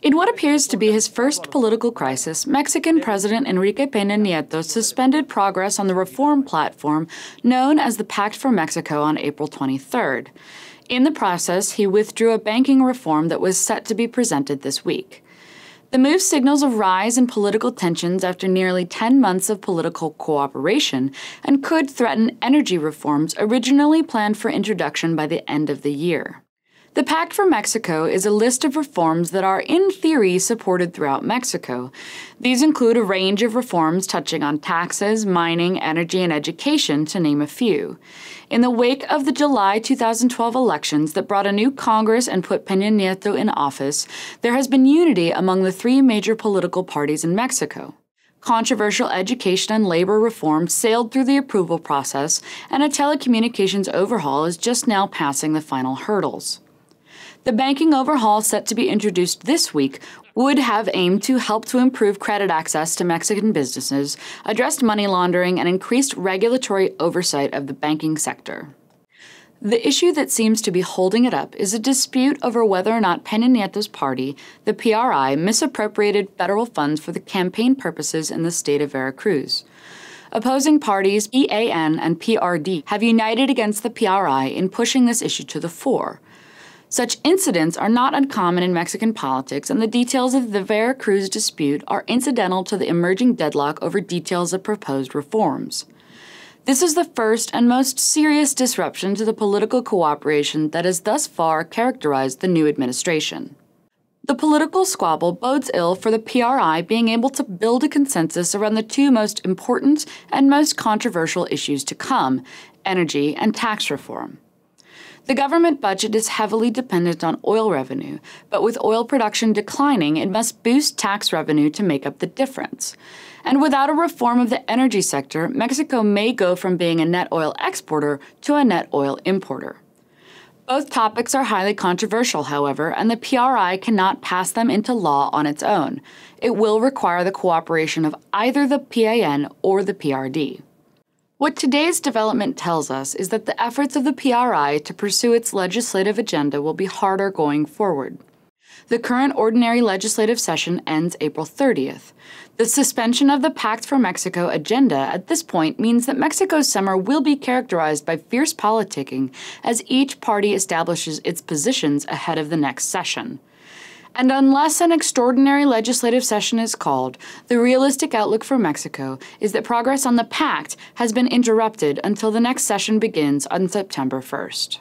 In what appears to be his first political crisis, Mexican President Enrique Peña Nieto suspended progress on the reform platform known as the Pact for Mexico on April 23rd. In the process, he withdrew a banking reform that was set to be presented this week. The move signals a rise in political tensions after nearly 10 months of political cooperation and could threaten energy reforms originally planned for introduction by the end of the year. The Pact for Mexico is a list of reforms that are, in theory, supported throughout Mexico. These include a range of reforms touching on taxes, mining, energy, and education, to name a few. In the wake of the July 2012 elections that brought a new Congress and put Peña Nieto in office, there has been unity among the three major political parties in Mexico. Controversial education and labor reform sailed through the approval process, and a telecommunications overhaul is just now passing the final hurdles. The banking overhaul set to be introduced this week would have aimed to help to improve credit access to Mexican businesses, address money laundering, and increased regulatory oversight of the banking sector. The issue that seems to be holding it up is a dispute over whether or not Peña Nieto's party, the PRI, misappropriated federal funds for the campaign purposes in the state of Veracruz. Opposing parties, EAN and PRD, have united against the PRI in pushing this issue to the fore. Such incidents are not uncommon in Mexican politics, and the details of the Veracruz dispute are incidental to the emerging deadlock over details of proposed reforms. This is the first and most serious disruption to the political cooperation that has thus far characterized the new administration. The political squabble bodes ill for the PRI being able to build a consensus around the two most important and most controversial issues to come: energy and tax reform. The government budget is heavily dependent on oil revenue, but with oil production declining, it must boost tax revenue to make up the difference. And without a reform of the energy sector, Mexico may go from being a net oil exporter to a net oil importer. Both topics are highly controversial, however, and the PRI cannot pass them into law on its own. It will require the cooperation of either the PAN or the PRD. What today's development tells us is that the efforts of the PRI to pursue its legislative agenda will be harder going forward. The current ordinary legislative session ends April 30th. The suspension of the Pact for Mexico agenda at this point means that Mexico's summer will be characterized by fierce politicking as each party establishes its positions ahead of the next session. And unless an extraordinary legislative session is called, the realistic outlook for Mexico is that progress on the pact has been interrupted until the next session begins on September 1st.